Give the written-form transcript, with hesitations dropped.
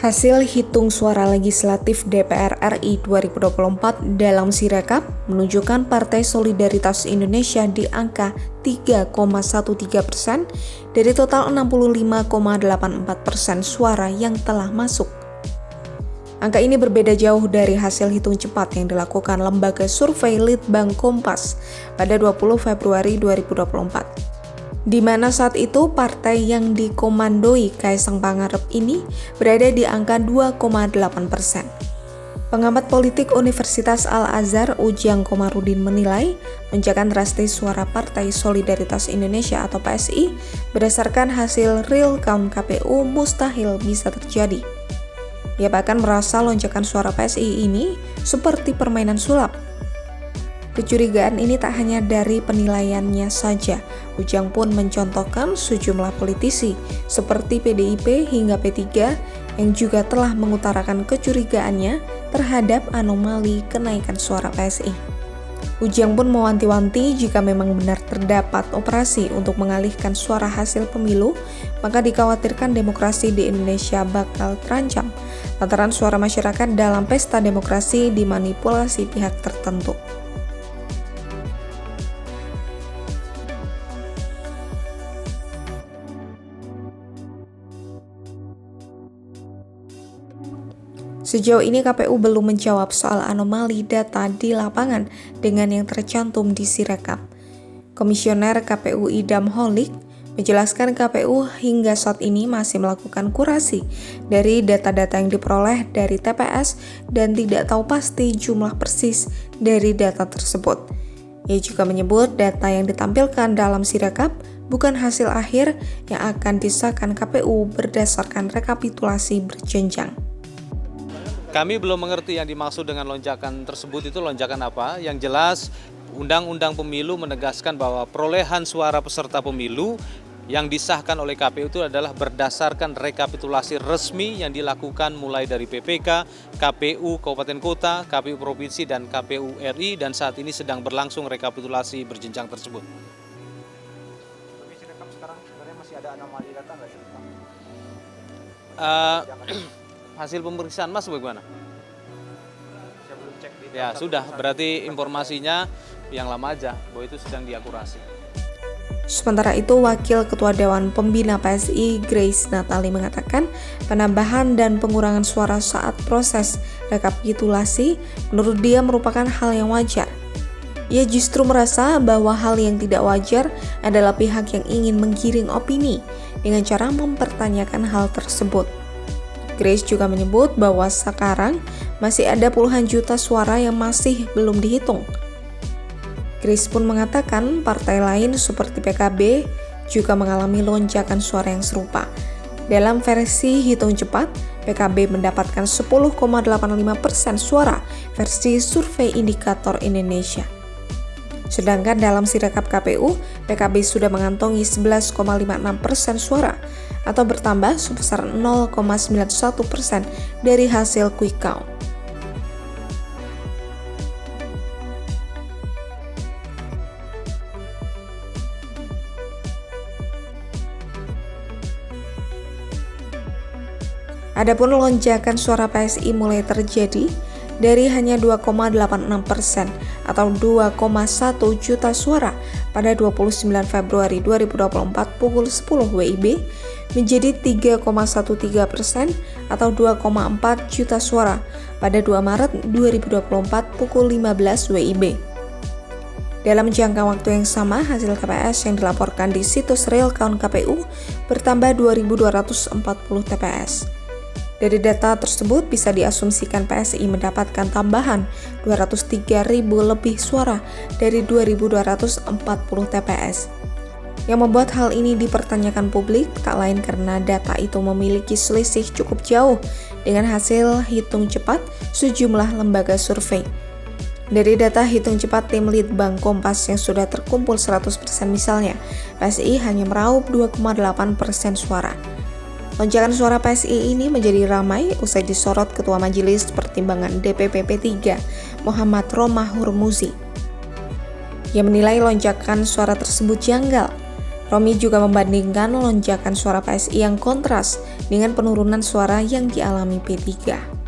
Hasil hitung suara legislatif DPR RI 2024 dalam Sirekap menunjukkan Partai Solidaritas Indonesia di angka 3,13% dari total 65,84% suara yang telah masuk. Angka ini berbeda jauh dari hasil hitung cepat yang dilakukan lembaga survei Litbang Kompas pada 20 Februari 2024. Di mana saat itu partai yang dikomandoi Kaisang Pangarep ini berada di angka 2,8%. Pengamat politik Universitas Al-Azhar Ujang Komarudin menilai lonjakan drastis suara Partai Solidaritas Indonesia atau PSI berdasarkan hasil real count KPU mustahil bisa terjadi. Ia bahkan merasa lonjakan suara PSI ini seperti permainan sulap. Kecurigaan ini tak hanya dari penilaiannya saja. Ujang pun mencontohkan sejumlah politisi seperti PDIP hingga P3 yang juga telah mengutarakan kecurigaannya terhadap anomali kenaikan suara PSI. Ujang pun mewanti-wanti jika memang benar terdapat operasi untuk mengalihkan suara hasil pemilu, maka dikhawatirkan demokrasi di Indonesia bakal terancam lantaran suara masyarakat dalam pesta demokrasi dimanipulasi pihak tertentu. Sejauh ini KPU belum menjawab soal anomali data di lapangan dengan yang tercantum di Sirekap. Komisioner KPU Idam Holik menjelaskan KPU hingga saat ini masih melakukan kurasi dari data-data yang diperoleh dari TPS dan tidak tahu pasti jumlah persis dari data tersebut. Ia juga menyebut data yang ditampilkan dalam Sirekap bukan hasil akhir yang akan disahkan KPU berdasarkan rekapitulasi berjenjang. Kami belum mengerti yang dimaksud dengan lonjakan tersebut itu lonjakan apa. Yang jelas Undang-Undang Pemilu menegaskan bahwa perolehan suara peserta pemilu yang disahkan oleh KPU itu adalah berdasarkan rekapitulasi resmi yang dilakukan mulai dari PPK, KPU Kabupaten Kota, KPU Provinsi, dan KPU RI, dan saat ini sedang berlangsung rekapitulasi berjenjang tersebut. Tapi Sirekap sekarang sebenarnya masih ada anomali data nggak sih? Hasil pemeriksaan Mas bagaimana? Saya belum cek di Ya sudah, berarti informasinya yang lama aja, bahwa itu sedang diakurasi. Sementara itu, Wakil Ketua Dewan Pembina PSI Grace Natali mengatakan penambahan dan pengurangan suara saat proses rekapitulasi menurut dia merupakan hal yang wajar. Ia justru merasa bahwa hal yang tidak wajar adalah pihak yang ingin menggiring opini dengan cara mempertanyakan hal tersebut. Grace juga menyebut bahwa sekarang masih ada puluhan juta suara yang masih belum dihitung. Grace pun mengatakan partai lain seperti PKB juga mengalami lonjakan suara yang serupa. Dalam versi hitung cepat, PKB mendapatkan 10,85% suara versi survei indikator Indonesia. Sedangkan dalam Sirekap KPU, PKB sudah mengantongi 11,56% suara atau bertambah sebesar 0,91% dari hasil quick count. Adapun lonjakan suara PSI mulai terjadi dari hanya 2,86% atau 2,1 juta suara pada 29 Februari 2024 pukul 10 WIB menjadi 3,13% atau 2,4 juta suara pada 2 Maret 2024 pukul 15 WIB. Dalam jangka waktu yang sama, hasil TPS yang dilaporkan di situs Real Count KPU bertambah 2.240 TPS. Dari data tersebut bisa diasumsikan PSI mendapatkan tambahan 203.000 lebih suara dari 2.240 TPS. Yang membuat hal ini dipertanyakan publik tak lain karena data itu memiliki selisih cukup jauh dengan hasil hitung cepat sejumlah lembaga survei. Dari data hitung cepat tim Litbang Kompas yang sudah terkumpul 100% misalnya, PSI hanya meraup 2,8% suara. Lonjakan suara PSI ini menjadi ramai usai disorot Ketua Majelis Pertimbangan DPP P3, Muhammad Romahur Muzi. Ia menilai lonjakan suara tersebut janggal. Romi juga membandingkan lonjakan suara PSI yang kontras dengan penurunan suara yang dialami P3.